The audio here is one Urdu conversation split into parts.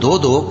2-2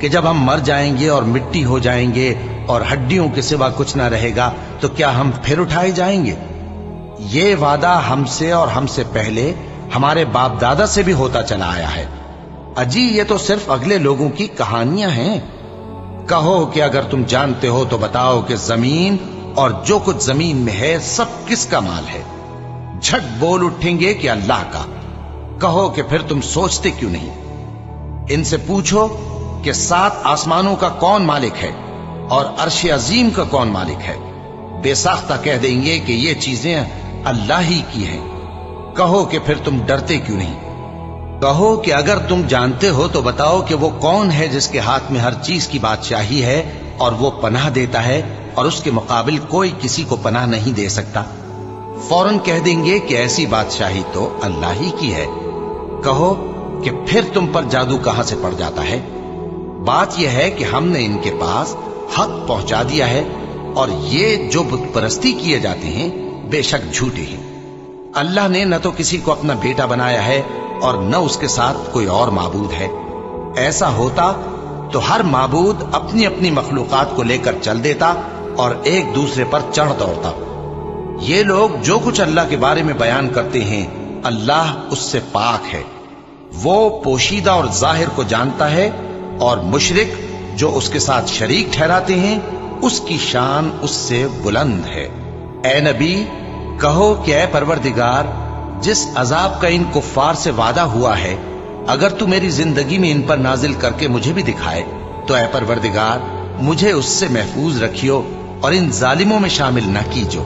کہ جب ہم مر جائیں گے اور مٹی ہو جائیں گے اور ہڈیوں کے سوا کچھ نہ رہے گا تو کیا ہم پھر اٹھائے جائیں گے؟ یہ وعدہ ہم سے اور ہم سے پہلے ہمارے باپ دادا سے بھی ہوتا چلا آیا ہے۔ اجی یہ تو صرف اگلے لوگوں کی کہانیاں ہیں۔ کہو کہ اگر تم جانتے ہو تو بتاؤ کہ زمین اور جو کچھ زمین میں ہے سب کس کا مال ہے؟ جھٹ بول اٹھیں گے کہ اللہ کا۔ کہو کہ پھر تم سوچتے کیوں نہیں؟ ان سے پوچھو کہ 7 آسمانوں کا کون مالک ہے اور عرش عظیم کا کون مالک ہے؟ بے ساختہ کہہ دیں گے کہ یہ چیزیں اللہ ہی کی ہیں۔ کہو کہ پھر تم ڈرتے کیوں نہیں؟ کہو کہ اگر تم جانتے ہو تو بتاؤ کہ وہ کون ہے جس کے ہاتھ میں ہر چیز کی بادشاہی ہے اور وہ پناہ دیتا ہے اور اس کے مقابل کوئی کسی کو پناہ نہیں دے سکتا؟ فوراً کہہ دیں گے کہ ایسی بادشاہی تو اللہ ہی کی ہے۔ کہو کہ پھر تم پر جادو کہاں سے پڑ جاتا ہے؟ بات یہ ہے کہ ہم نے ان کے پاس حق پہنچا دیا ہے اور یہ جو بت پرستی کیے جاتے ہیں بے شک جھوٹے ہیں۔ اللہ نے نہ تو کسی کو اپنا بیٹا بنایا ہے اور نہ اس کے ساتھ کوئی اور معبود ہے۔ ایسا ہوتا تو ہر معبود اپنی اپنی مخلوقات کو لے کر چل دیتا اور ایک دوسرے پر چڑھ دوڑتا۔ یہ لوگ جو کچھ اللہ کے بارے میں بیان کرتے ہیں اللہ اس سے پاک ہے، وہ پوشیدہ اور ظاہر کو جانتا ہے، اور مشرک جو اس کے ساتھ شریک ٹھہراتے ہیں اس کی شان اس سے بلند ہے۔ اے نبی کہو کہ اے پروردگار، جس عذاب کا ان کفار سے وعدہ ہوا ہے اگر تو میری زندگی میں ان پر نازل کر کے مجھے بھی دکھائے تو اے پروردگار مجھے اس سے محفوظ رکھیو اور ان ظالموں میں شامل نہ کیجو،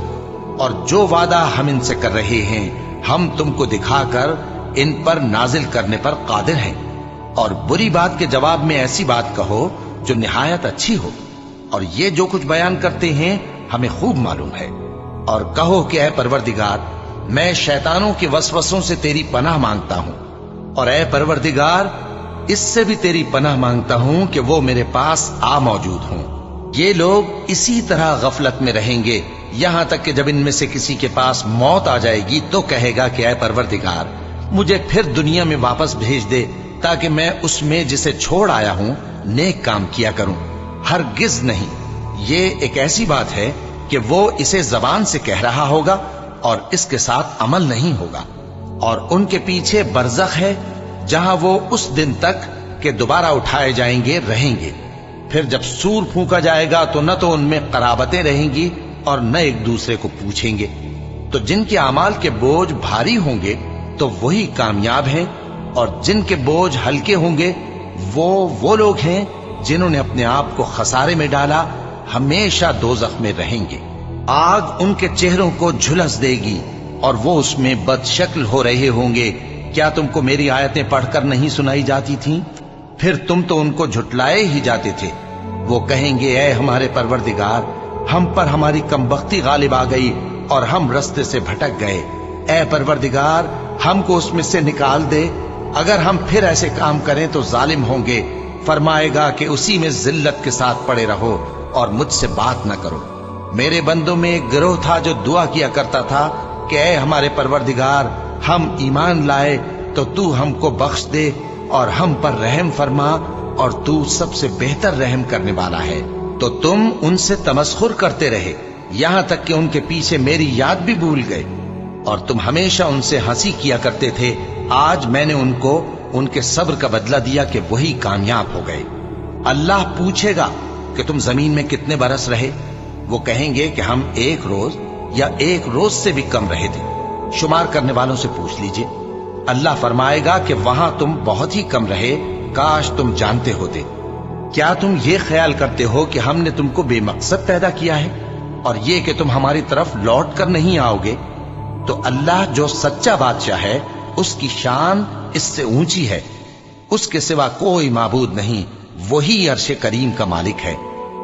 اور جو وعدہ ہم ان سے کر رہے ہیں ہم تم کو دکھا کر ان پر نازل کرنے پر قادر ہیں۔ اور بری بات کے جواب میں ایسی بات کہو جو نہایت اچھی ہو، اور یہ جو کچھ بیان کرتے ہیں ہمیں خوب معلوم ہے۔ اور کہو کہ اے پروردگار میں شیطانوں کے وسوسوں سے تیری پناہ مانگتا ہوں، اور اے پروردگار اس سے بھی تیری پناہ مانگتا ہوں کہ وہ میرے پاس آ موجود ہوں۔ یہ لوگ اسی طرح غفلت میں رہیں گے یہاں تک کہ جب ان میں سے کسی کے پاس موت آ جائے گی تو کہے گا کہ اے پروردگار مجھے پھر دنیا میں واپس بھیج دے تاکہ میں اس میں جسے چھوڑ آیا ہوں نیک کام کیا کروں۔ ہرگز نہیں، یہ ایک ایسی بات ہے کہ وہ اسے زبان سے کہہ رہا ہوگا اور اس کے ساتھ عمل نہیں ہوگا، اور ان کے پیچھے برزخ ہے جہاں وہ اس دن تک کہ دوبارہ اٹھائے جائیں گے رہیں گے۔ پھر جب سور پھونکا جائے گا تو نہ تو ان میں قرابتیں رہیں گی اور نہ ایک دوسرے کو پوچھیں گے۔ تو جن کے اعمال کے بوجھ بھاری ہوں گے تو وہی کامیاب ہیں، اور جن کے بوجھ ہلکے ہوں گے وہ لوگ ہیں جنہوں نے اپنے آپ کو خسارے میں ڈالا، ہمیشہ دوزخ میں رہیں گے۔ آگ ان کے چہروں کو جھلس دے گی اور وہ اس میں بد شکل ہو رہے ہوں گے۔ کیا تم کو میری آیتیں پڑھ کر نہیں سنائی جاتی تھیں؟ پھر تم تو ان کو جھٹلائے ہی جاتے تھے۔ وہ کہیں گے اے ہمارے پروردگار ہم پر ہماری کمبختی غالب آ گئی اور ہم رستے سے بھٹک گئے، اے پروردگار ہم کو اس میں سے نکال دے، اگر ہم پھر ایسے کام کریں تو ظالم ہوں گے۔ فرمائے گا کہ اسی میں ذلت کے ساتھ پڑے رہو اور مجھ سے بات نہ کرو۔ میرے بندوں میں ایک گروہ تھا جو دعا کیا کرتا تھا کہ اے ہمارے پروردگار ہم ایمان لائے تو تو ہم کو بخش دے اور ہم پر رحم فرما، اور تو سب سے بہتر رحم کرنے والا ہے۔ تو تم ان سے تمسخر کرتے رہے یہاں تک کہ ان کے پیچھے میری یاد بھی بھول گئے، اور تم ہمیشہ ان سے ہنسی کیا کرتے تھے۔ آج میں نے ان کو ان کے صبر کا بدلہ دیا کہ وہی کامیاب ہو گئے۔ اللہ پوچھے گا کہ تم زمین میں کتنے برس رہے؟ وہ کہیں گے کہ ہم 1 روز یا 1 روز سے بھی کم رہے تھے، شمار کرنے والوں سے پوچھ لیجئے۔ اللہ فرمائے گا کہ وہاں تم بہت ہی کم رہے، کاش تم جانتے ہوتے۔ کیا تم یہ خیال کرتے ہو کہ ہم نے تم کو بے مقصد پیدا کیا ہے اور یہ کہ تم ہماری طرف لوٹ کر نہیں آؤ گے؟ تو اللہ جو سچا بادشاہ ہے اس کی شان اس سے اونچی ہے، اس کے سوا کوئی معبود نہیں، وہی عرش کریم کا مالک ہے۔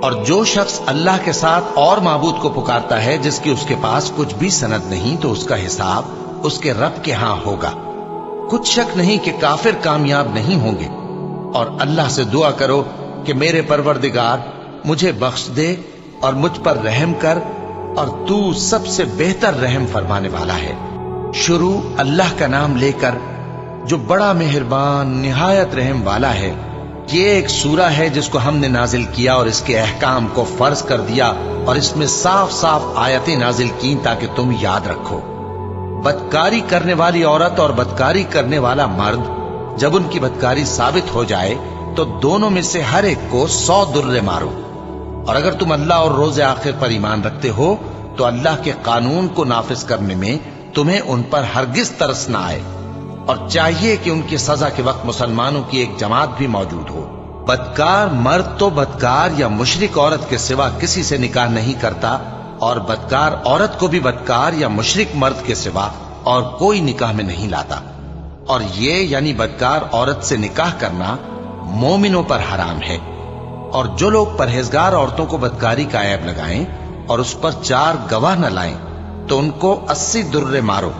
اور جو شخص اللہ کے ساتھ اور معبود کو پکارتا ہے جس کی اس کے پاس کچھ بھی سند نہیں تو اس کا حساب اس کے رب کے ہاں ہوگا۔ کچھ شک نہیں کہ کافر کامیاب نہیں ہوں گے۔ اور اللہ سے دعا کرو کہ میرے پروردگار مجھے بخش دے اور مجھ پر رحم کر، اور تو سب سے بہتر رحم فرمانے والا ہے۔ شروع اللہ کا نام لے کر جو بڑا مہربان نہایت رحم والا ہے۔ یہ ایک سورہ ہے جس کو ہم نے نازل کیا اور اس کے احکام کو فرض کر دیا اور اس میں صاف صاف آیتیں نازل کی تاکہ تم یاد رکھو۔ بدکاری کرنے والی عورت اور بدکاری کرنے والا مرد جب ان کی بدکاری ثابت ہو جائے تو دونوں میں سے ہر ایک کو 100 درے مارو، اور اگر تم اللہ اور روز آخر پر ایمان رکھتے ہو تو اللہ کے قانون کو نافذ کرنے میں تمہیں ان پر ہرگز ترس نہ آئے، اور چاہیے کہ ان کی سزا کے وقت مسلمانوں کی ایک جماعت بھی موجود ہو۔ بدکار مرد تو بدکار یا مشرک عورت کے سوا کسی سے نکاح نہیں کرتا، اور بدکار عورت کو بھی بدکار یا مشرک مرد کے سوا اور کوئی نکاح میں نہیں لاتا، اور یہ یعنی بدکار عورت سے نکاح کرنا مومنوں پر حرام ہے۔ اور جو لوگ پرہیزگار عورتوں کو بدکاری کا عیب لگائیں اور اس پر 4 گواہ نہ لائیں تو ان کو 80 درے مارو،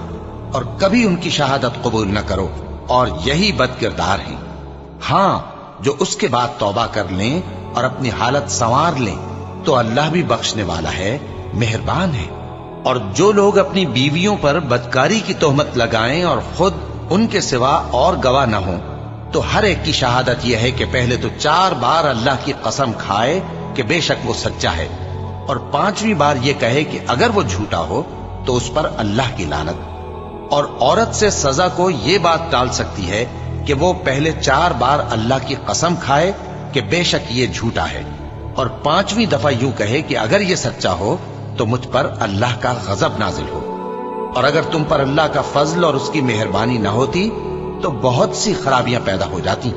اور کبھی ان کی شہادت قبول نہ کرو، اور یہی بد کردار ہیں۔ ہاں، جو اس کے بعد توبہ کر لیں اور اپنی حالت سنوار لیں تو اللہ بھی بخشنے والا ہے، مہربان ہے۔ اور جو لوگ اپنی بیویوں پر بدکاری کی تہمت لگائیں اور خود ان کے سوا اور گواہ نہ ہوں تو ہر ایک کی شہادت یہ ہے کہ پہلے تو 4 بار اللہ کی قسم کھائے کہ بے شک وہ سچا ہے، اور 5ویں بار یہ کہے کہ اگر وہ جھوٹا ہو تو اس پر اللہ کی لعنت۔ اور عورت سے سزا کو یہ بات ٹال سکتی ہے کہ وہ پہلے 4 بار اللہ کی قسم کھائے کہ بے شک یہ جھوٹا ہے، اور 5ویں دفعہ یوں کہے کہ اگر یہ سچا ہو تو مجھ پر اللہ کا غضب نازل ہو۔ اور اگر تم پر اللہ کا فضل اور اس کی مہربانی نہ ہوتی تو بہت سی خرابیاں پیدا ہو جاتی۔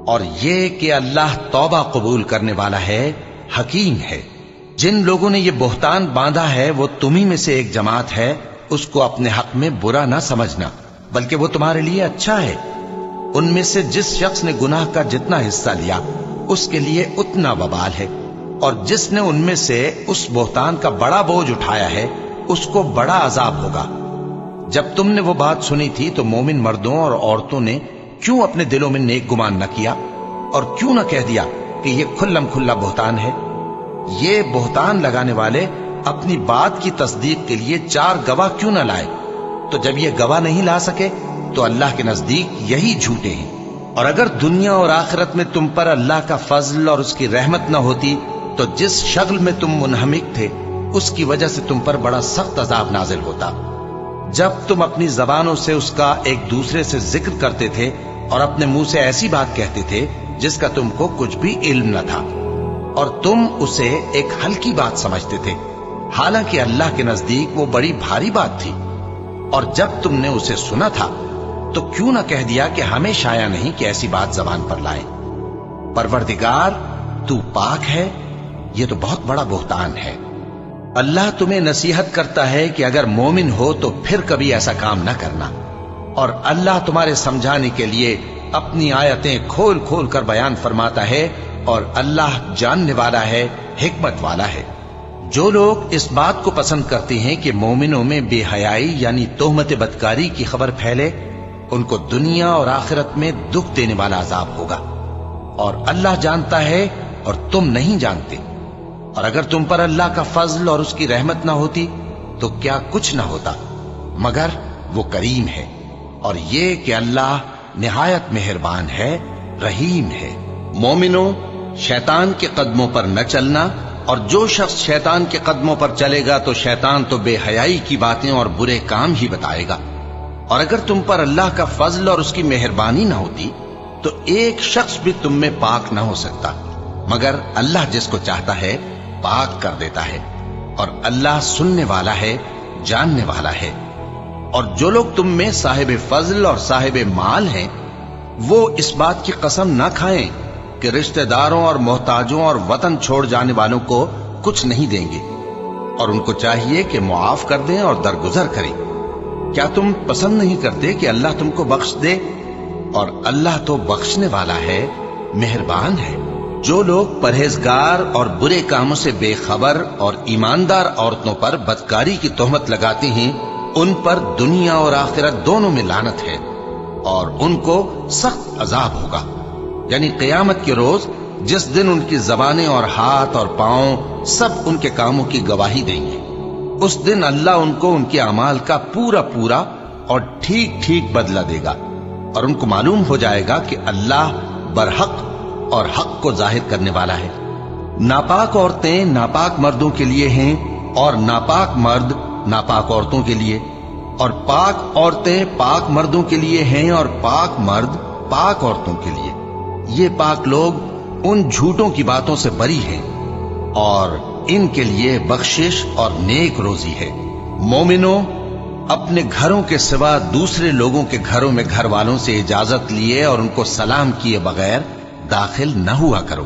اور یہ کہ اللہ توبہ قبول کرنے والا ہے، حکیم ہے۔ جن لوگوں نے یہ بہتان باندھا ہے وہ تمہیں میں سے ایک جماعت ہے، اس کو اپنے حق میں برا نہ سمجھنا، بلکہ وہ تمہارے لیے اچھا ہے۔ ان میں سے جس شخص نے گناہ کا جتنا حصہ لیا اس کے لیے اتنا وبال ہے، اور جس نے ان میں سے اس بہتان کا بڑا بوجھ اٹھایا ہے اس کو بڑا عذاب ہوگا۔ جب تم نے وہ بات سنی تھی تو مومن مردوں اور عورتوں نے کیوں اپنے دلوں میں نیک گمان نہ کیا، اور کیوں نہ کہہ دیا کہ یہ کھلم کھلا بہتان ہے؟ یہ بہتان لگانے والے اپنی بات کی تصدیق کے لیے 4 گواہ کیوں نہ لائے؟ تو جب یہ گواہ نہیں لا سکے تو اللہ کے نزدیک یہی جھوٹے ہیں۔ اور اگر دنیا اور آخرت میں تم پر اللہ کا فضل اور اس کی رحمت نہ ہوتی تو جس شغل میں تم منہمک تھے اس کی وجہ سے تم پر بڑا سخت عذاب نازل ہوتا، جب تم اپنی زبانوں سے اس کا ایک دوسرے سے ذکر کرتے تھے اور اپنے منہ سے ایسی بات کہتے تھے جس کا تم کو کچھ بھی علم نہ تھا، اور تم اسے ایک ہلکی بات سمجھتے تھے، حالانکہ اللہ کے نزدیک وہ بڑی بھاری بات تھی۔ اور جب تم نے اسے سنا تھا تو کیوں نہ کہہ دیا کہ ہمیں شایع نہیں کہ ایسی بات زبان پر لائیں؟ پروردگار تو پاک ہے، یہ تو بہت بڑا بہتان ہے۔ اللہ تمہیں نصیحت کرتا ہے کہ اگر مومن ہو تو پھر کبھی ایسا کام نہ کرنا، اور اللہ تمہارے سمجھانے کے لیے اپنی آیتیں کھول کھول کر بیان فرماتا ہے، اور اللہ جاننے والا ہے، حکمت والا ہے۔ جو لوگ اس بات کو پسند کرتے ہیں کہ مومنوں میں بے حیائی یعنی تہمت بدکاری کی خبر پھیلے، ان کو دنیا اور آخرت میں دکھ دینے والا عذاب ہوگا، اور اللہ جانتا ہے اور تم نہیں جانتے۔ اور اگر تم پر اللہ کا فضل اور اس کی رحمت نہ ہوتی تو کیا کچھ نہ ہوتا، مگر وہ کریم ہے، اور یہ کہ اللہ نہایت مہربان ہے، رحیم ہے۔ مومنوں، شیطان کے قدموں پر نہ چلنا، اور جو شخص شیطان کے قدموں پر چلے گا تو شیطان تو بے حیائی کی باتیں اور برے کام ہی بتائے گا۔ اور اگر تم پر اللہ کا فضل اور اس کی مہربانی نہ ہوتی تو ایک شخص بھی تم میں پاک نہ ہو سکتا، مگر اللہ جس کو چاہتا ہے پاک کر دیتا ہے، اور اللہ سننے والا ہے، جاننے والا ہے۔ اور جو لوگ تم میں صاحب فضل اور صاحب مال ہیں وہ اس بات کی قسم نہ کھائیں کہ رشتہ داروں اور محتاجوں اور وطن چھوڑ جانے والوں کو کچھ نہیں دیں گے، اور ان کو چاہیے کہ معاف کر دیں اور درگزر کریں۔ کیا تم پسند نہیں کرتے کہ اللہ تم کو بخش دے؟ اور اللہ تو بخشنے والا ہے، مہربان ہے۔ جو لوگ پرہیزگار اور برے کاموں سے بے خبر اور ایماندار عورتوں پر بدکاری کی تہمت لگاتے ہیں ان پر دنیا اور آخرت دونوں میں لعنت ہے، اور ان کو سخت عذاب ہوگا، یعنی قیامت کے روز جس دن ان کی زبانیں اور ہاتھ اور پاؤں سب ان کے کاموں کی گواہی دیں گے۔ اس دن اللہ ان کو ان کے اعمال کا پورا پورا اور ٹھیک ٹھیک بدلہ دے گا، اور ان کو معلوم ہو جائے گا کہ اللہ برحق اور حق کو ظاہر کرنے والا ہے۔ ناپاک عورتیں ناپاک مردوں کے لیے ہیں اور ناپاک مرد ناپاک عورتوں کے لیے، اور پاک عورتیں پاک مردوں کے لیے ہیں اور پاک مرد پاک عورتوں کے لیے۔ یہ پاک لوگ ان جھوٹوں کی باتوں سے بری ہیں اور ان کے لیے بخشش اور نیک روزی ہے۔ مومنوں، اپنے گھروں کے سوا دوسرے لوگوں کے گھروں میں گھر والوں سے اجازت لیے اور ان کو سلام کیے بغیر داخل نہ ہوا کرو،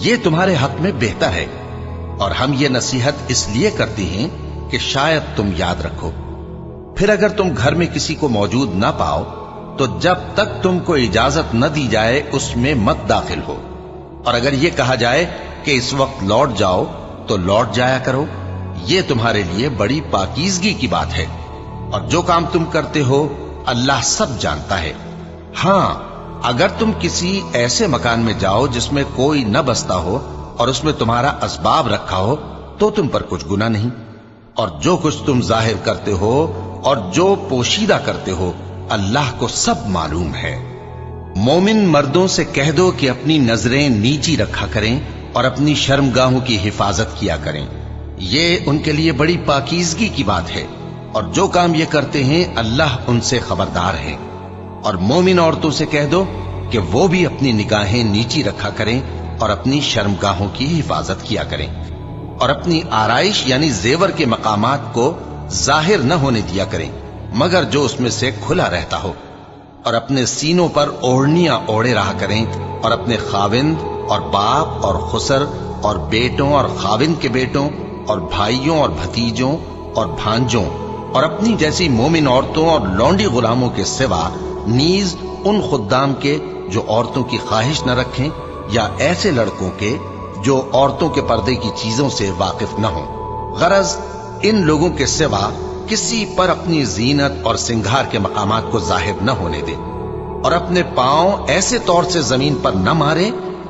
یہ تمہارے حق میں بہتر ہے، اور ہم یہ نصیحت اس لیے کرتے ہیں کہ شاید تم یاد رکھو۔ پھر اگر تم گھر میں کسی کو موجود نہ پاؤ تو جب تک تم کو اجازت نہ دی جائے اس میں مت داخل ہو، اور اگر یہ کہا جائے کہ اس وقت لوٹ جاؤ تو لوٹ جایا کرو، یہ تمہارے لیے بڑی پاکیزگی کی بات ہے، اور جو کام تم کرتے ہو اللہ سب جانتا ہے۔ ہاں، اگر تم کسی ایسے مکان میں جاؤ جس میں کوئی نہ بستا ہو اور اس میں تمہارا اسباب رکھا ہو تو تم پر کچھ گناہ نہیں، اور جو کچھ تم ظاہر کرتے ہو اور جو پوشیدہ کرتے ہو اللہ کو سب معلوم ہے۔ مومن مردوں سے کہہ دو کہ اپنی نظریں نیچی رکھا کریں اور اپنی شرمگاہوں کی حفاظت کیا کریں، یہ ان کے لیے بڑی پاکیزگی کی بات ہے، اور جو کام یہ کرتے ہیں اللہ ان سے خبردار ہے۔ اور مومن عورتوں سے کہہ دو کہ وہ بھی اپنی نگاہیں نیچی رکھا کریں اور اپنی شرمگاہوں کی حفاظت کیا کریں، اور اپنی آرائش یعنی زیور کے مقامات کو ظاہر نہ ہونے دیا کریں مگر جو اس میں سے کھلا رہتا ہو، اور اپنے سینوں پر اوڑھنیاں اوڑھے رہا کریں، اور اپنے خاوند اور باپ اور خسر اور بیٹوں اور خاوند کے بیٹوں اور بھائیوں اور بھتیجوں اور بھانجوں اور اپنی جیسی مومن عورتوں اور لونڈی غلاموں کے سوا نیز ان خدام کے جو عورتوں کی خواہش نہ رکھیں، یا ایسے لڑکوں کے جو عورتوں کے پردے کی چیزوں سے واقف نہ ہوں۔ غرض ان لوگوں کے سوا کسی پر اپنی زینت اور سنگھار کے مقامات کو ظاہر نہ ہونے دے، اور اپنے پاؤں ایسے طور سے زمین پر نہ مارے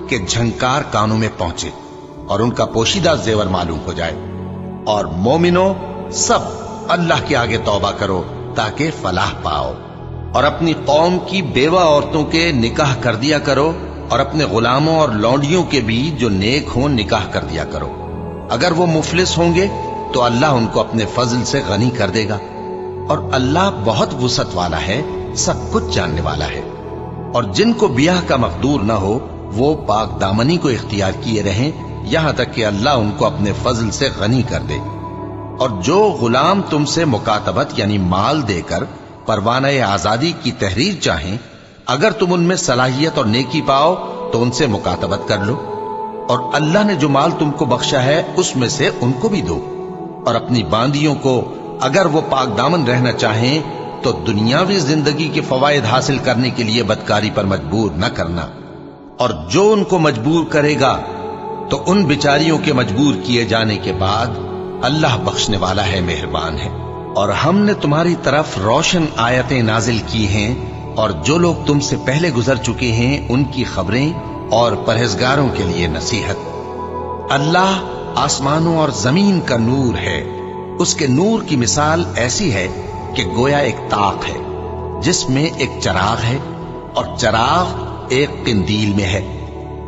کہ جھنکار کانوں میں پہنچے اور ان کا پوشیدہ زیور معلوم ہو جائے۔ اور مومنوں، سب اللہ کے آگے توبہ کرو تاکہ فلاح پاؤ، اور اپنی قوم کی بیوہ عورتوں کے نکاح کر دیا کرو، اور اپنے غلاموں اور لونڈیوں کے بھی جو نیک ہوں نکاح کر دیا کرو۔ اگر وہ مفلس ہوں گے تو اللہ ان کو اپنے فضل سے غنی کر دے گا، اور اللہ بہت وسعت والا ہے، سب کچھ جاننے والا ہے۔ اور جن کو بیاہ کا مقدور نہ ہو وہ پاک دامنی کو اختیار کیے رہیں یہاں تک کہ اللہ ان کو اپنے فضل سے غنی کر دے۔ اور جو غلام تم سے مکاتبت یعنی مال دے کر پروانہ آزادی کی تحریر چاہیں، اگر تم ان میں صلاحیت اور نیکی پاؤ تو ان سے مکاتبت کر لو، اور اللہ نے جو مال تم کو بخشا ہے اس میں سے ان کو بھی دو۔ اور اپنی باندیوں کو اگر وہ پاک دامن رہنا چاہیں تو دنیاوی زندگی کے فوائد حاصل کرنے کے لیے بدکاری پر مجبور نہ کرنا، اور جو ان کو مجبور کرے گا تو ان بیچاریوں کے مجبور کیے جانے کے بعد اللہ بخشنے والا ہے، مہربان ہے۔ اور ہم نے تمہاری طرف روشن آیتیں نازل کی ہیں، اور جو لوگ تم سے پہلے گزر چکے ہیں ان کی خبریں اور پرہیزگاروں کے لیے نصیحت۔ اللہ آسمانوں اور زمین کا نور ہے، اس کے نور کی مثال ایسی ہے کہ گویا ایک طاق ہے جس میں ایک چراغ ہے، اور چراغ ایک قندیل میں ہے،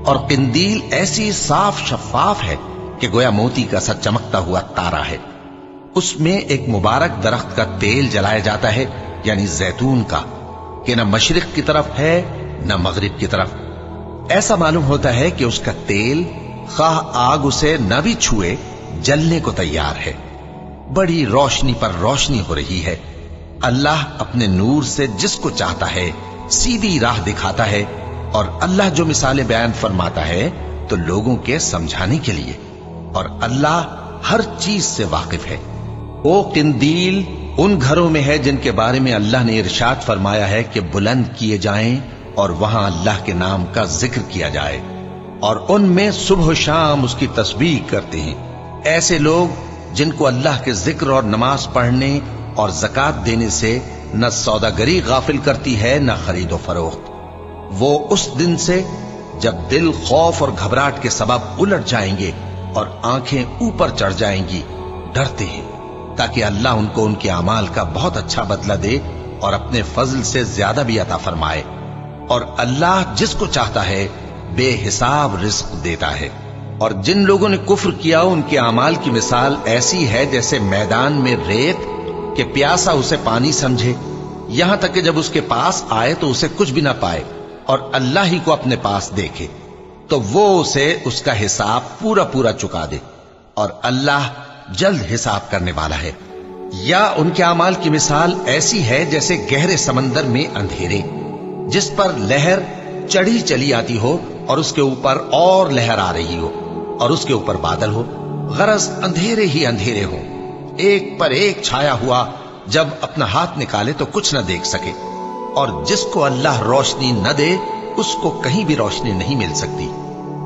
اور قندیل ایسی صاف شفاف ہے کہ گویا موتی کا سا چمکتا ہوا تارا ہے۔ اس میں ایک مبارک درخت کا تیل جلایا جاتا ہے یعنی زیتون کا، کہ نہ مشرق کی طرف ہے نہ مغرب کی طرف۔ ایسا معلوم ہوتا ہے کہ اس کا تیل خواہ آگ اسے نہ بھی چھوئے جلنے کو تیار ہے۔ بڑی روشنی پر روشنی ہو رہی ہے۔ اللہ اپنے نور سے جس کو چاہتا ہے سیدھی راہ دکھاتا ہے، اور اللہ جو مثالیں بیان فرماتا ہے تو لوگوں کے سمجھانے کے لیے، اور اللہ ہر چیز سے واقف ہے۔ وہ قندیل ان گھروں میں ہے جن کے بارے میں اللہ نے ارشاد فرمایا ہے کہ بلند کیے جائیں اور وہاں اللہ کے نام کا ذکر کیا جائے، اور ان میں صبح و شام اس کی تسبیح کرتے ہیں۔ ایسے لوگ جن کو اللہ کے ذکر اور نماز پڑھنے اور زکوٰۃ دینے سے نہ سوداگری غافل کرتی ہے نہ خرید و فروخت، وہ اس دن سے جب دل خوف اور گھبراہٹ کے سبب الٹ جائیں گے اور آنکھیں اوپر چڑھ جائیں گی ڈرتے ہیں، تاکہ اللہ ان کو ان کے اعمال کا بہت اچھا بدلہ دے اور اپنے فضل سے زیادہ بھی عطا فرمائے۔ اور اللہ جس کو چاہتا ہے بے حساب رزق دیتا ہے۔ اور جن لوگوں نے کفر کیا ان کے اعمال کی مثال ایسی ہے جیسے میدان میں ریت کہ پیاسا اسے پانی سمجھے، یہاں تک کہ جب اس کے پاس آئے تو اسے کچھ بھی نہ پائے اور اللہ ہی کو اپنے پاس دیکھے تو وہ اسے اس کا حساب پورا پورا چکا دے، اور اللہ جلد حساب کرنے والا ہے۔ یا ان کے اعمال کی مثال ایسی ہے جیسے گہرے سمندر میں اندھیرے جس پر لہر چڑھی چلی آتی ہو اور اس کے اوپر اور لہر آ رہی ہو اور اس کے اوپر بادل ہو، غرض اندھیرے ہی اندھیرے ہوں، ایک پر ایک چھایا ہوا، جب اپنا ہاتھ نکالے تو کچھ نہ دیکھ سکے، اور جس کو اللہ روشنی نہ دے اس کو کہیں بھی روشنی نہیں مل سکتی۔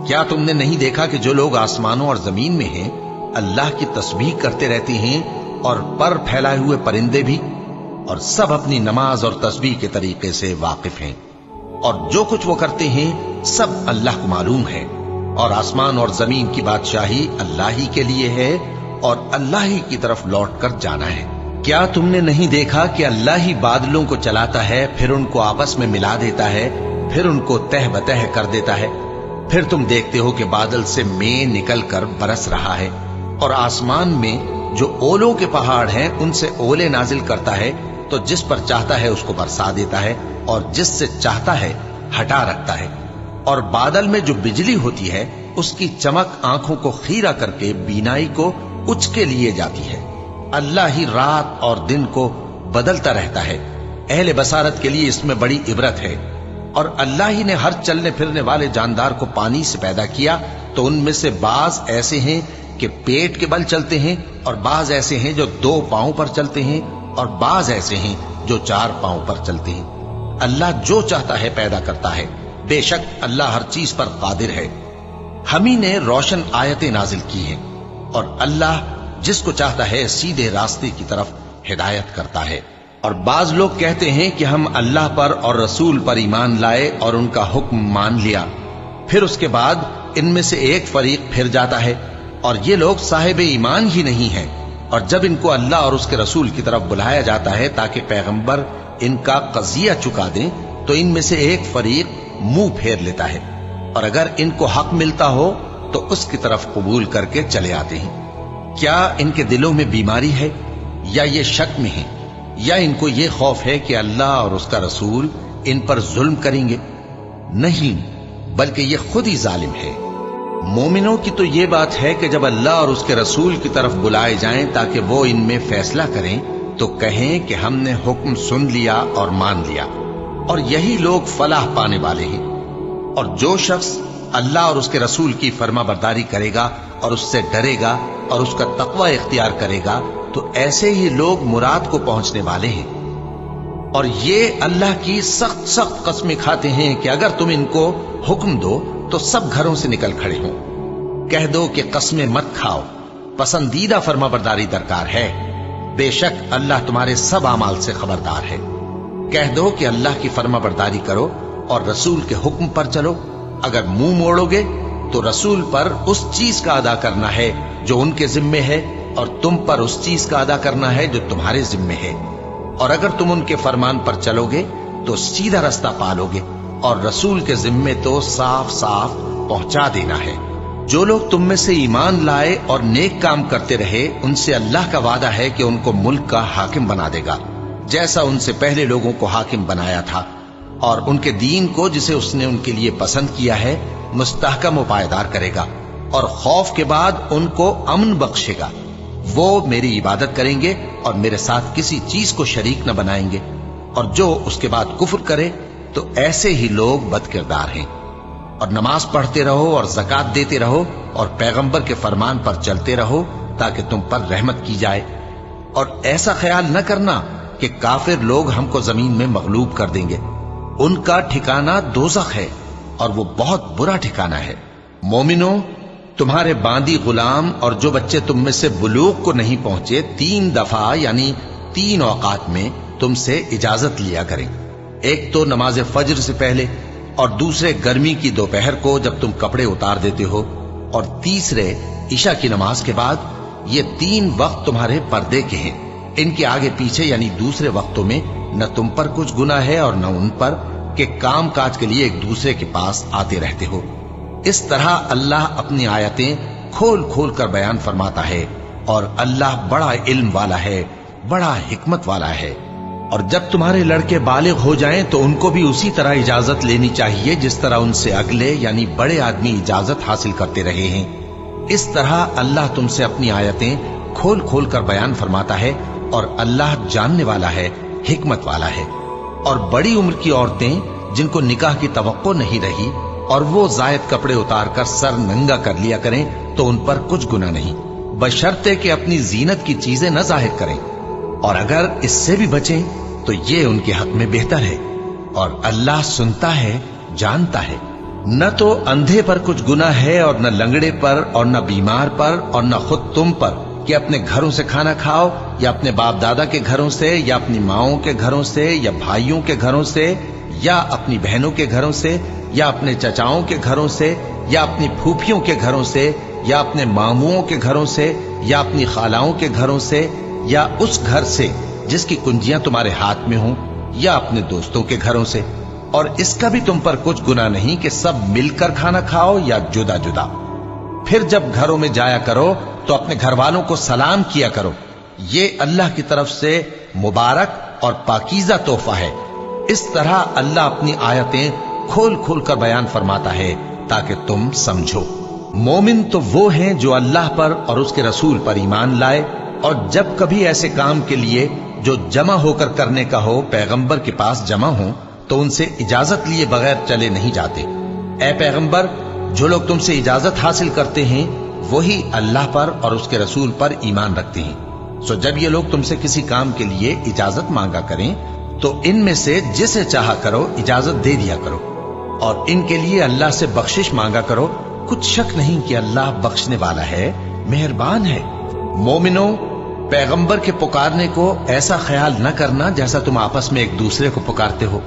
کیا تم نے نہیں دیکھا کہ جو لوگ آسمانوں اور زمین میں ہیں اللہ کی تسبیح کرتے رہتے ہیں، اور پر پھیلائے ہوئے پرندے بھی، اور سب اپنی نماز اور تسبیح کے طریقے سے واقف ہیں، اور جو کچھ وہ کرتے ہیں سب اللہ کو معلوم ہے، اور آسمان اور زمین کی بادشاہی اللہ ہی کے لیے ہے اور اللہ ہی کی طرف لوٹ کر جانا ہے۔ کیا تم نے نہیں دیکھا کہ اللہ ہی بادلوں کو چلاتا ہے، پھر ان کو آپس میں ملا دیتا ہے، پھر ان کو تہ بتہ کر دیتا ہے، پھر تم دیکھتے ہو کہ بادل سے مے نکل کر برس رہا ہے، اور آسمان میں جو اولوں کے پہاڑ ہیں ان سے اولے نازل کرتا ہے، تو جس پر چاہتا ہے اس کو برسا دیتا ہے اور جس سے چاہتا ہے ہٹا رکھتا ہے، اور بادل میں جو بجلی ہوتی ہے اس کی چمک آنکھوں کو خیرہ کر کے بینائی کو اچ کے لیے جاتی ہے۔ اللہ ہی رات اور دن کو بدلتا رہتا ہے، اہل بصارت کے لیے اس میں بڑی عبرت ہے۔ اور اللہ ہی نے ہر چلنے پھرنے والے جاندار کو پانی سے پیدا کیا، تو ان میں سے بعض ایسے ہیں کہ پیٹ کے بل چلتے ہیں، اور بعض ایسے ہیں جو 2 پاؤں پر چلتے ہیں، اور بعض ایسے ہیں جو 4 پاؤں پر چلتے ہیں۔ اللہ جو چاہتا ہے پیدا کرتا ہے، بے شک اللہ ہر چیز پر قادر ہے۔ ہم ہی نے روشن آیتیں نازل کی ہیں، اور اللہ جس کو چاہتا ہے سیدھے راستے کی طرف ہدایت کرتا ہے۔ اور بعض لوگ کہتے ہیں کہ ہم اللہ پر اور رسول پر ایمان لائے اور ان کا حکم مان لیا، پھر اس کے بعد ان میں سے ایک فریق پھر جاتا ہے، اور یہ لوگ صاحب ایمان ہی نہیں ہیں، اور جب ان کو اللہ اور اس کے رسول کی طرف بلایا جاتا ہے تاکہ پیغمبر ان کا قضیہ چکا دیں، تو ان میں سے ایک فریق منہ پھیر لیتا ہے، اور اگر ان کو حق ملتا ہو تو اس کی طرف قبول کر کے چلے آتے ہیں۔ کیا ان کے دلوں میں بیماری ہے، یا یہ شک میں ہیں، یا ان کو یہ خوف ہے کہ اللہ اور اس کا رسول ان پر ظلم کریں گے؟ نہیں، بلکہ یہ خود ہی ظالم ہے۔ مومنوں کی تو یہ بات ہے کہ جب اللہ اور اس کے رسول کی طرف بلائے جائیں تاکہ وہ ان میں فیصلہ کریں تو کہیں کہ ہم نے حکم سن لیا اور مان لیا، اور یہی لوگ فلاح پانے والے ہیں۔ اور جو شخص اللہ اور اس کے رسول کی فرما برداری کرے گا اور اس سے ڈرے گا اور اس کا تقوی اختیار کرے گا تو ایسے ہی لوگ مراد کو پہنچنے والے ہیں۔ اور یہ اللہ کی سخت سخت قسمیں کھاتے ہیں کہ اگر تم ان کو حکم دو تو سب گھروں سے نکل کھڑے ہوں۔ کہہ دو کہ قسمیں مت کھاؤ، پسندیدہ فرما برداری درکار ہے، بے شک اللہ تمہارے سب اعمال سے خبردار ہے۔ کہہ دو کہ اللہ کی فرما برداری کرو اور رسول کے حکم پر چلو، اگر منہ موڑو گے تو رسول پر اس چیز کا ادا کرنا ہے جو ان کے ذمے ہے، اور تم پر اس چیز کا ادا کرنا ہے جو تمہارے ذمے ہے، اور اگر تم ان کے فرمان پر چلو گے تو سیدھا رستہ پالو گے، اور رسول کے ذمے تو صاف صاف پہنچا دینا ہے۔ جو لوگ تم میں سے ایمان لائے اور نیک کام کرتے رہے ان سے اللہ کا وعدہ ہے کہ ان کو ملک کا حاکم بنا دے گا، جیسا ان سے پہلے لوگوں کو حاکم بنایا تھا، اور ان کے دین کو جسے اس نے ان کے لیے پسند کیا ہے مستحکم و پائیدار کرے گا، اور خوف کے بعد ان کو امن بخشے گا۔ وہ میری عبادت کریں گے اور میرے ساتھ کسی چیز کو شریک نہ بنائیں گے، اور جو اس کے بعد کفر کرے تو ایسے ہی لوگ بد کردار ہیں۔ اور نماز پڑھتے رہو اور زکوٰۃ دیتے رہو اور پیغمبر کے فرمان پر چلتے رہو تاکہ تم پر رحمت کی جائے، اور ایسا خیال نہ کرنا کہ کافر لوگ ہم کو زمین میں مغلوب کر دیں گے، ان کا ٹھکانہ دوزخ ہے اور وہ بہت برا ٹھکانہ ہے۔ مومنوں، تمہارے باندی غلام اور جو بچے تم میں سے بلوغ کو نہیں پہنچے 3 دفعہ یعنی 3 اوقات میں تم سے اجازت لیا کریں، ایک تو نماز فجر سے پہلے، اور دوسرے گرمی کی دوپہر کو جب تم کپڑے اتار دیتے ہو، اور تیسرے عشاء کی نماز کے بعد۔ یہ 3 وقت تمہارے پردے کے ہیں، ان کے آگے پیچھے یعنی دوسرے وقتوں میں نہ تم پر کچھ گناہ ہے اور نہ ان پر، کہ کام کاج کے لیے ایک دوسرے کے پاس آتے رہتے ہو۔ اس طرح اللہ اپنی آیتیں کھول کھول کر بیان فرماتا ہے، اور اللہ بڑا علم والا ہے، بڑا حکمت والا ہے۔ اور جب تمہارے لڑکے بالغ ہو جائیں تو ان کو بھی اسی طرح اجازت لینی چاہیے جس طرح ان سے اگلے یعنی بڑے آدمی اجازت حاصل کرتے رہے ہیں۔ اس طرح اللہ تم سے اپنی آیتیں کھول کھول کر بیان فرماتا ہے، اور اللہ جاننے والا ہے، حکمت والا ہے۔ اور بڑی عمر کی عورتیں جن کو نکاح کی توقع نہیں رہی اور وہ زائد کپڑے اتار کر سر ننگا کر لیا کریں تو ان پر کچھ گناہ نہیں، بشرطے کہ اپنی زینت کی چیزیں نہ ظاہر کریں، اور اگر اس سے بھی بچیں تو یہ ان کے حق میں بہتر ہے۔ اور اللہ سنتا ہے، جانتا ہے۔ نہ تو اندھے پر کچھ گناہ ہے، اور نہ لنگڑے پر، اور نہ بیمار پر، اور نہ خود تم پر کہ اپنے گھروں سے کھانا کھاؤ، یا اپنے باپ دادا کے گھروں سے، یا اپنی ماؤں کے گھروں سے، یا بھائیوں کے گھروں سے، یا اپنی بہنوں کے گھروں سے، یا اپنے چچاؤں کے گھروں سے، یا اپنی پھوپھیوں کے گھروں سے، یا اپنے ماموؤں کے گھروں سے، یا اپنی خالاؤں کے گھروں سے، یا اس گھر سے جس کی کنجیاں تمہارے ہاتھ میں ہوں، یا اپنے دوستوں کے گھروں سے۔ اور اس کا بھی تم پر کچھ گناہ نہیں کہ سب مل کر کھانا کھاؤ یا جدا جدا۔ پھر جب گھروں میں جایا کرو تو اپنے گھر والوں کو سلام کیا کرو، یہ اللہ کی طرف سے مبارک اور پاکیزہ تحفہ ہے۔ اس طرح اللہ اپنی آیتیں کھول کھول کر بیان فرماتا ہے تاکہ تم سمجھو۔ مومن تو وہ ہیں جو اللہ پر اور اس کے رسول پر ایمان لائے، اور جب کبھی ایسے کام کے لیے جو جمع ہو کر کرنے کا ہو پیغمبر کے پاس جمع ہوں تو ان سے اجازت لیے بغیر چلے نہیں جاتے۔ اے پیغمبر، جو لوگ تم سے اجازت حاصل کرتے ہیں وہی اللہ پر اور اس کے رسول پر ایمان رکھتے ہیں۔ سو جب یہ لوگ تم سے کسی کام کے لیے اجازت مانگا کریں تو ان میں سے جسے چاہا کرو اجازت دے دیا کرو، اور ان کے لیے اللہ سے بخشش مانگا کرو، کچھ شک نہیں کہ اللہ بخشنے والا ہے، مہربان ہے۔ مومنوں، پیغمبر کے پکارنے کو ایسا خیال نہ کرنا جیسا تم آپس میں ایک دوسرے کو پکارتے ہو۔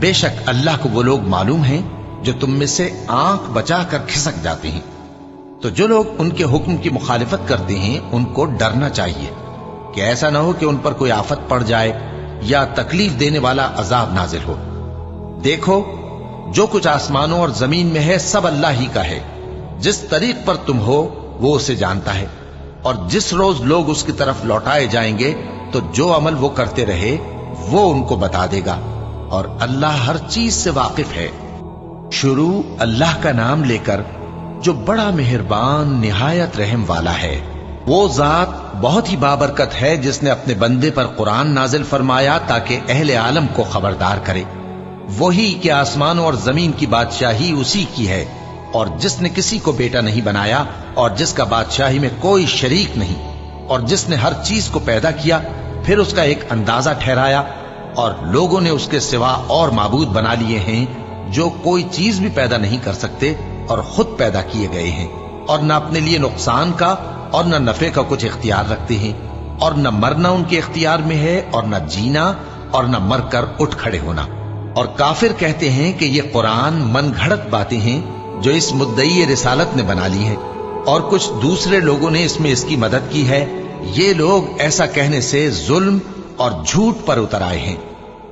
بے شک اللہ کو وہ لوگ معلوم ہیں جو تم میں سے آنکھ بچا کر کھسک جاتے ہیں۔ تو جو لوگ ان کے حکم کی مخالفت کرتے ہیں ان کو ڈرنا چاہیے کہ ایسا نہ ہو کہ ان پر کوئی آفت پڑ جائے یا تکلیف دینے والا عذاب نازل ہو۔ دیکھو، جو کچھ آسمانوں اور زمین میں ہے سب اللہ ہی کا ہے۔ جس طریق پر تم ہو وہ اسے جانتا ہے، اور جس روز لوگ اس کی طرف لوٹائے جائیں گے تو جو عمل وہ کرتے رہے وہ ان کو بتا دے گا، اور اللہ ہر چیز سے واقف ہے۔ شروع اللہ کا نام لے کر جو بڑا مہربان نہایت رحم والا ہے۔ وہ ذات بہت ہی بابرکت ہے جس نے اپنے بندے پر قرآن نازل فرمایا تاکہ اہل عالم کو خبردار کرے۔ وہی کہ آسمانوں اور زمین کی بادشاہی اسی کی ہے، اور جس نے کسی کو بیٹا نہیں بنایا، اور جس کا بادشاہی میں کوئی شریک نہیں، اور جس نے ہر چیز کو پیدا کیا پھر اس کا ایک اندازہ ٹھہرایا، اور لوگوں نے اس کے سوا اور معبود بنا لیے ہیں جو کوئی چیز بھی پیدا نہیں کر سکتے اور خود پیدا کیے گئے ہیں، اور نہ اپنے لیے نقصان کا اور نہ نفع کا کچھ اختیار رکھتے ہیں، اور نہ مرنا ان کے اختیار میں ہے اور نہ جینا، اور نہ مر کر اٹھ کھڑے ہونا۔ اور کافر کہتے ہیں کہ یہ قرآن من گھڑت باتیں ہیں جو اس مدعی رسالت نے بنا لی ہیں، اور کچھ دوسرے لوگوں نے اس میں اس کی مدد کی ہے۔ یہ لوگ ایسا کہنے سے ظلم اور جھوٹ پر اتر آئے ہیں،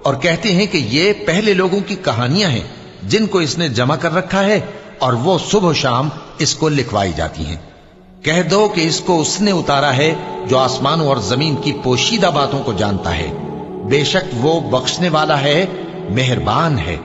اور کہتے ہیں کہ یہ پہلے لوگوں کی کہانیاں ہیں جن کو اس نے جمع کر رکھا ہے، اور وہ صبح و شام اس کو لکھوائی جاتی ہیں۔ کہہ دو کہ اس کو اس نے اتارا ہے جو آسمانوں اور زمین کی پوشیدہ باتوں کو جانتا ہے، بے شک وہ بخشنے والا ہے، مہربان ہے۔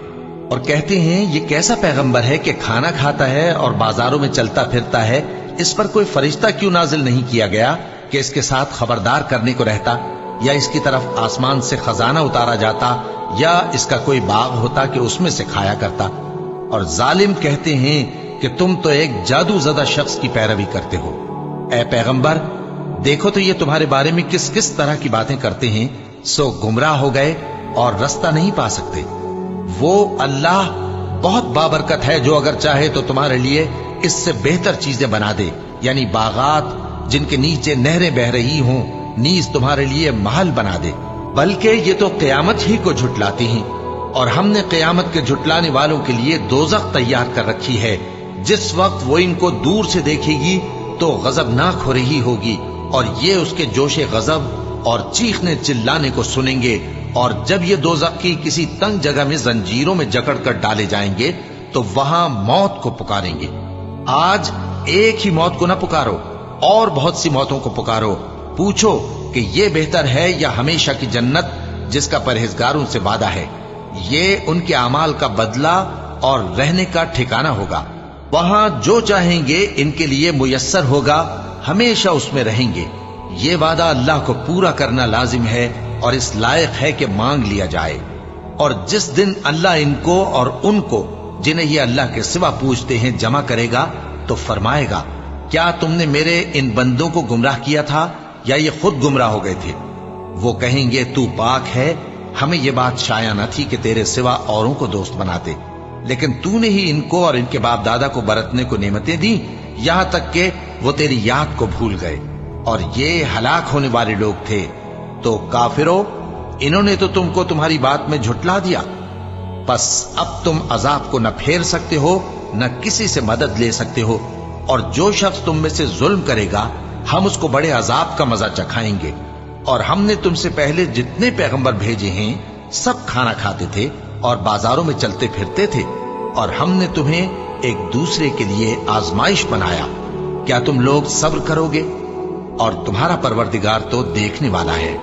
اور کہتے ہیں یہ کیسا پیغمبر ہے کہ کھانا کھاتا ہے اور بازاروں میں چلتا پھرتا ہے، اس پر کوئی فرشتہ کیوں نازل نہیں کیا گیا کہ اس کے ساتھ خبردار کرنے کو رہتا، یا اس کی طرف آسمان سے خزانہ اتارا جاتا، یا اس کا کوئی باغ ہوتا کہ اس میں سے کھایا کرتا۔ اور ظالم کہتے ہیں کہ تم تو ایک جادو زدہ شخص کی پیروی کرتے ہو۔ اے پیغمبر، دیکھو تو یہ تمہارے بارے میں کس کس طرح کی باتیں کرتے ہیں، سو گمراہ ہو گئے اور رستہ نہیں پا سکتے۔ وہ اللہ بہت بابرکت ہے جو اگر چاہے تو تمہارے لیے اس سے بہتر چیزیں بنا دے، یعنی باغات جن کے نیچے نہریں بہ رہی ہوں، نیز تمہارے لیے محل بنا دے۔ بلکہ یہ تو قیامت ہی کو جھٹلاتے ہیں، اور ہم نے قیامت کے جھٹلانے والوں کے لیے دوزخ تیار کر رکھی ہے، جس وقت وہ ان کو دور سے دیکھے گی تو غضبناک ہو رہی ہوگی، اور یہ اس کے جوش غضب اور چیخنے چلانے کو سنیں گے، اور جب یہ دوزخ کی کسی تنگ جگہ میں زنجیروں میں جکڑ کر ڈالے جائیں گے تو وہاں موت کو پکاریں گے۔ آج ایک ہی موت کو نہ پکارو، اور بہت سی موتوں کو پکارو، پوچھو کہ یہ بہتر ہے یا ہمیشہ کی جنت جس کا پرہیزگاروں سے وعدہ ہے۔ یہ ان کے اعمال کا بدلہ اور رہنے کا ٹھکانہ ہوگا، وہاں جو چاہیں گے ان کے لیے میسر ہوگا، ہمیشہ اس میں رہیں گے۔ یہ وعدہ اللہ کو پورا کرنا لازم ہے اور اس لائق ہے کہ مانگ لیا جائے۔ اور جس دن اللہ ان کو اور ان کو جنہیں یہ اللہ کے سوا پوچھتے ہیں جمع کرے گا تو فرمائے گا، کیا تم نے میرے ان بندوں کو گمراہ کیا تھا یا یہ خود گمراہ ہو گئے تھے؟ وہ کہیں گے تو پاک ہے، ہمیں یہ بات شایع نہ تھی کہ تیرے سوا اوروں کو دوست بناتے، لیکن تو نے ہی ان کو اور ان کے باپ دادا کو برتنے کو نعمتیں دی، یہاں تک کہ وہ تیری یاد کو بھول گئے، اور یہ ہلاک ہونے والے لوگ تھے۔ تو کافرو، انہوں نے تو تم کو تمہاری بات میں جھٹلا دیا، پس اب تم عذاب کو نہ پھیر سکتے ہو نہ کسی سے مدد لے سکتے ہو، اور جو شخص تم میں سے ظلم کرے گا ہم اس کو بڑے عذاب کا مزہ چکھائیں گے۔ اور ہم نے تم سے پہلے جتنے پیغمبر بھیجے ہیں سب کھانا کھاتے تھے اور بازاروں میں چلتے پھرتے تھے، اور ہم نے تمہیں ایک دوسرے کے لیے آزمائش بنایا، کیا تم لوگ صبر کرو گے؟ اور تمہارا پروردگار تو دیکھنے والا ہے۔